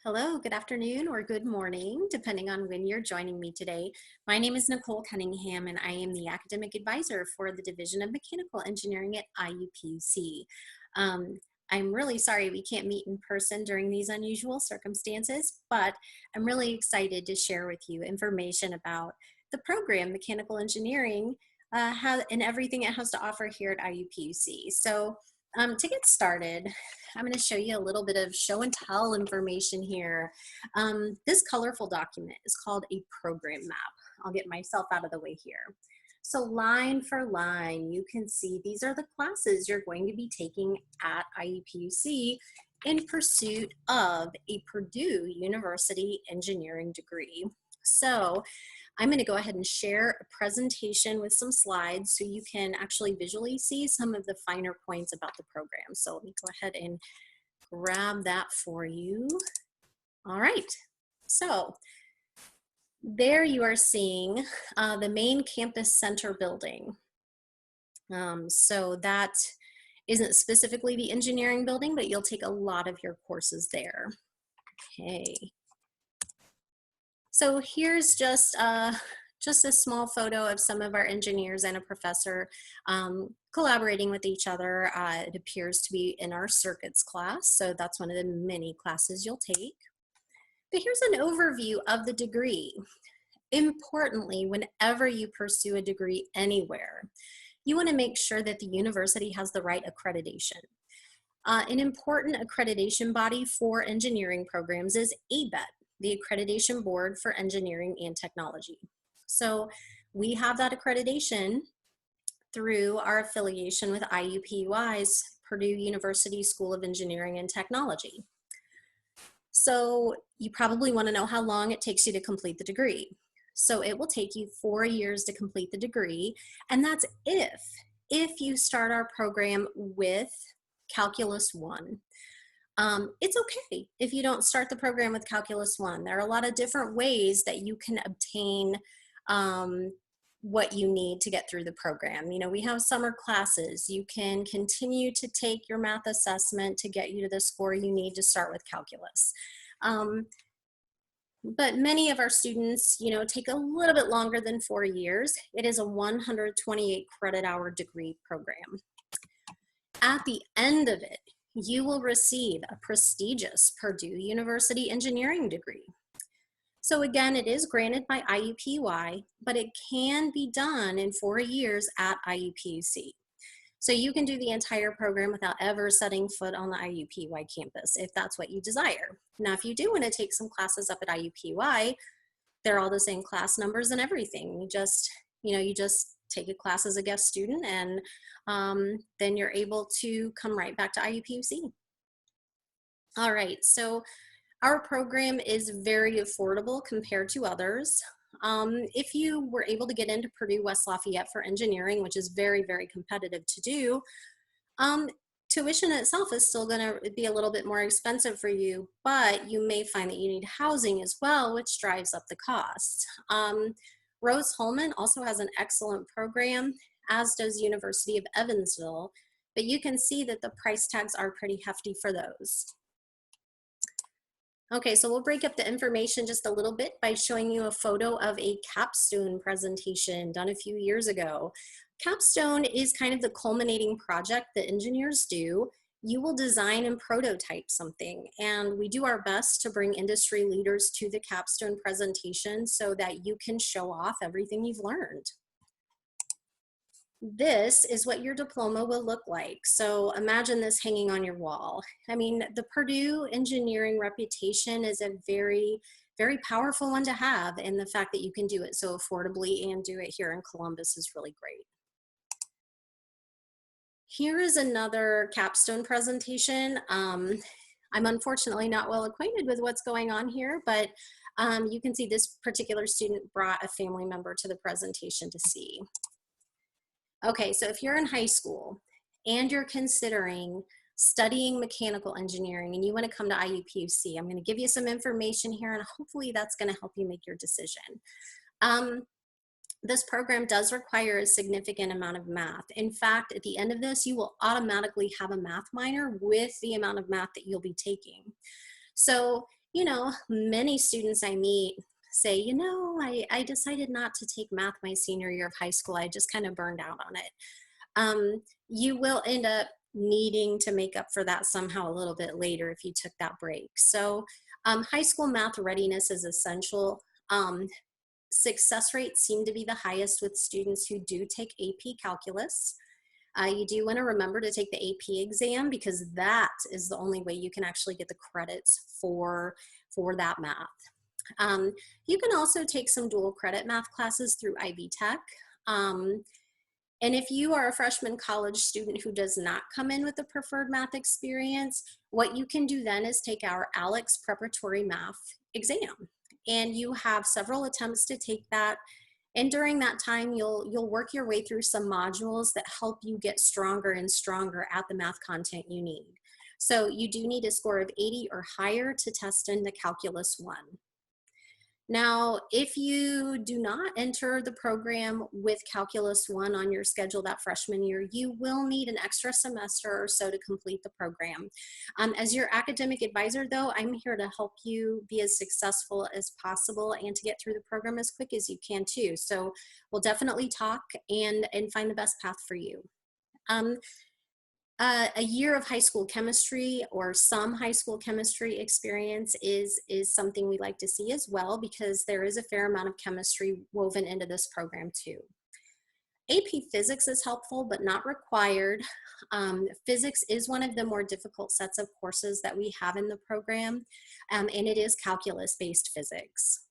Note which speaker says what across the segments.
Speaker 1: Hello, good afternoon, or good morning, depending on when you're joining me today. My name is Nicole Cunningham, and I am the Academic Advisor for the Division of Mechanical Engineering at IUPUC. Um, I'm really sorry we can't meet in person during these unusual circumstances, but I'm really excited to share with you information about the program Mechanical Engineering and everything it has to offer here at IUPUC. To get started, I'm going to show you a little bit of show and tell information here. This colorful document is called a program map. I'll get myself out of the way here. So line for line, you can see these are the classes you're going to be taking at IUPUC in pursuit of a Purdue University engineering degree. So I'm going to go ahead and share a presentation with some slides so you can actually visually see some of the finer points about the program. So let me go ahead and grab that for you. All right, so there you are seeing the main campus center building. So that isn't specifically the engineering building, but you'll take a lot of your courses there. Okay. So here's just a small photo of some of our engineers and a professor collaborating with each other. It appears to be in our circuits class, so that's one of the many classes you'll take. But here's an overview of the degree. Importantly, whenever you pursue a degree anywhere, you want to make sure that the university has the right accreditation. An important accreditation body for engineering programs is ABET, the Accreditation Board for Engineering and Technology. So we have that accreditation through our affiliation with IUPUI's Purdue University School of Engineering and Technology. So you probably want to know how long it takes you to complete the degree. So it will take you 4 years to complete the degree, and that's if you start our program with Calculus 1. It's okay if you don't start the program with Calculus 1. There are a lot of different ways that you can obtain what you need to get through the program. You know, we have summer classes. You can continue to take your math assessment to get you to the score you need to start with calculus. But many of our students, you know, take a little bit longer than 4 years. It is a 128 credit hour degree program. At the end of it, you will receive a prestigious Purdue University engineering degree. So again, it is granted by IUPUI, but it can be done in 4 years at IUPUC. So you can do the entire program without ever setting foot on the IUPUI campus if that's what you desire. Now, if you do want to take some classes up at IUPUI, they're all the same class numbers and everything. You just take a class as a guest student, and then you're able to come right back to IUPUC. All right, so our program is very affordable compared to others. If you were able to get into Purdue West Lafayette for engineering, which is very, very competitive to do, tuition itself is still going to be a little bit more expensive for you, but you may find that you need housing as well, which drives up the cost. Rose-Hulman also has an excellent program, as does University of Evansville, but you can see that the price tags are pretty hefty for those. Okay, so we'll break up the information just a little bit by showing you a photo of a capstone presentation done a few years ago. Capstone is kind of the culminating project that engineers do. You will design and prototype something, and we do our best to bring industry leaders to the capstone presentation so that you can show off everything you've learned. This is what your diploma will look like. So imagine this hanging on your wall. I mean, the Purdue engineering reputation is a very, very powerful one to have, and the fact that you can do it so affordably and do it here in Columbus is really great. Here is another capstone presentation. I'm unfortunately not well acquainted with what's going on here, but you can see this particular student brought a family member to the presentation to see. Okay, so if you're in high school and you're considering studying mechanical engineering and you want to come to IUPUC, I'm going to give you some information here, and hopefully that's going to help you make your decision. This program does require a significant amount of math. In fact, at the end of this, you will automatically have a math minor with the amount of math that you'll be taking. So you know, many students I meet say, you know, I decided not to take math my senior year of high school. I just kind of burned out on it. You will end up needing to make up for that somehow a little bit later if you took that break. So high school math readiness is essential. Success rates seem to be the highest with students who do take AP Calculus. You do want to remember to take the AP exam because that is the only way you can actually get the credits for that math. You can also take some dual credit math classes through Ivy Tech. And if you are a freshman college student who does not come in with a preferred math experience, what you can do then is take our ALEX preparatory math exam. And you have several attempts to take that. And during that time, you'll work your way through some modules that help you get stronger and stronger at the math content you need. So you do need a score of 80 or higher to test into Calculus 1. Now, if you do not enter the program with Calculus 1 on your schedule that freshman year, you will need an extra semester or so to complete the program. As your academic advisor, though, I'm here to help you be as successful as possible and to get through the program as quick as you can too. So we'll definitely talk and find the best path for you. A year of high school chemistry or some high school chemistry experience is something we like to see as well because there is a fair amount of chemistry woven into this program too. AP Physics is helpful but not required. Physics is one of the more difficult sets of courses that we have in the program, and it is calculus-based physics.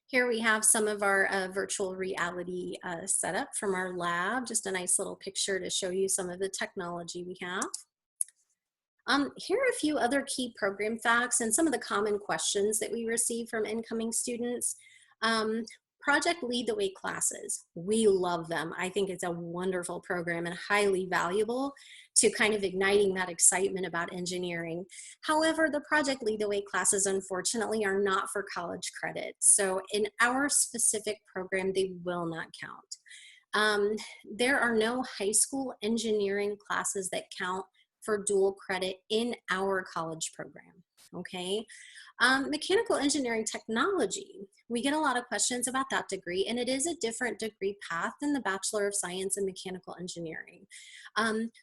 Speaker 1: Here we have some of our virtual reality setup from our lab, just a nice little picture to show you some of the technology we have. Here are a few other key program facts and some of the common questions that we receive from incoming students. Project Lead the Way classes, we love them. I think it's a wonderful program and highly valuable to kind of igniting that excitement about engineering. However, the Project Lead the Way classes, unfortunately, are not for college credit. So in our specific program, they will not count. There are no high school engineering classes that count for dual credit in our college program, okay? Mechanical engineering technology, we get a lot of questions about that degree, and it is a different degree path than the Bachelor of Science in Mechanical Engineering.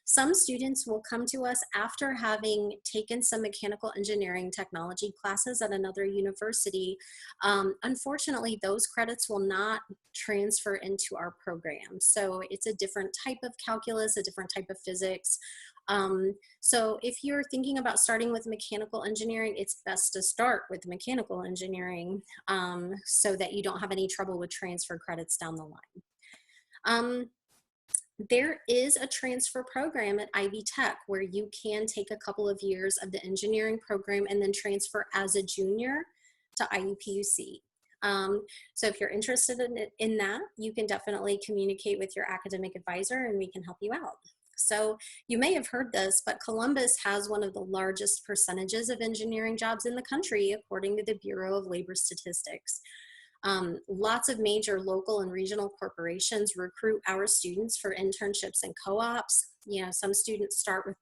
Speaker 1: Some students will come to us after having taken some mechanical engineering technology classes at another university. Unfortunately, those credits will not transfer into our program. So it's a different type of calculus, a different type of physics. So if you're thinking about starting with mechanical engineering, it's best to start with mechanical engineering so that you don't have any trouble with transfer credits down the line. There is a transfer program at Ivy Tech where you can take a couple of years of the engineering program and then transfer as a junior to IUPUC. So if you're interested in that, you can definitely communicate with your academic advisor and we can help you out. So you may have heard this, but Columbus has one of the largest percentages of engineering jobs in the country, according to the Bureau of Labor Statistics. Lots of major local and regional corporations recruit our students for internships and co-ops. You know, some students start with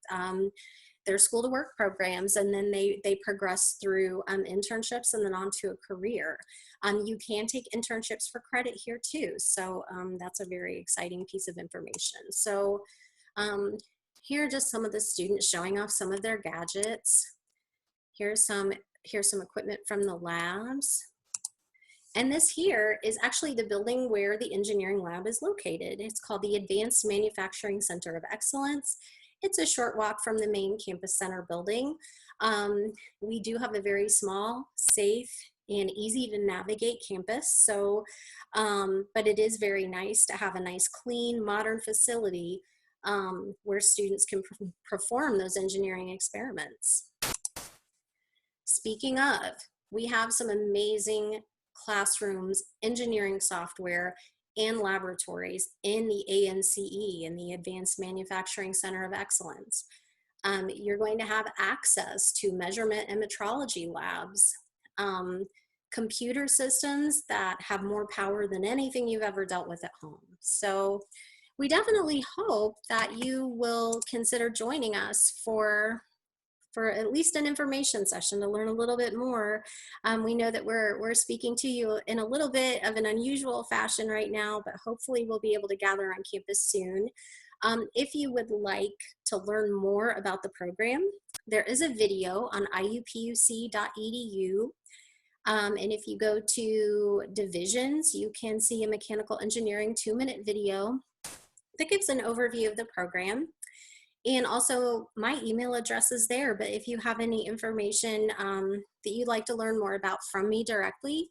Speaker 1: their school to work programs and then they progress through internships and then on to a career. You can take internships for credit here too. So that's a very exciting piece of information. So here are just some of the students showing off some of their gadgets. Here's some equipment from the labs. And this here is actually the building where the engineering lab is located. It's called the Advanced Manufacturing Center of Excellence. It's a short walk from the main campus center building. We do have a very small, safe, and easy to navigate campus. So, but it is very nice to have a nice, clean, modern facility where students can perform those engineering experiments. Speaking of, we have some amazing classrooms, engineering software, and laboratories in the AMCE, in the Advanced Manufacturing Center of Excellence. You're going to have access to measurement and metrology labs, computer systems that have more power than anything you've ever dealt with at home. So we definitely hope that you will consider joining us for for at least an information session to learn a little bit more. We know that we're speaking to you in a little bit of an unusual fashion right now, but hopefully we'll be able to gather on campus soon. If you would like to learn more about the program, there is a video on iupuc.edu. And if you go to divisions, you can see a mechanical engineering 2-minute video that gives an overview of the program. And also my email address is there, but if you have any information that you'd like to learn more about from me directly,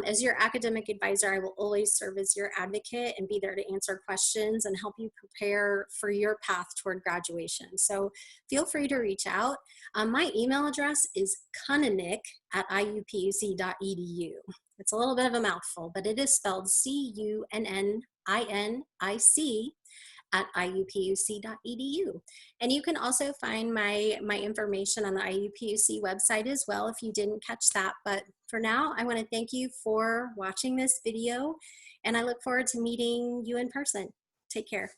Speaker 1: as your academic advisor, I will always serve as your advocate and be there to answer questions and help you prepare for your path toward graduation. So feel free to reach out. My email address is kuninic@iupuc.edu. It's a little bit of a mouthful, but it is spelled CUNNINIC@iupuc.edu. And you can also find my information on the IUPUC website as well if you didn't catch that. But for now, I want to thank you for watching this video, and I look forward to meeting you in person. Take care.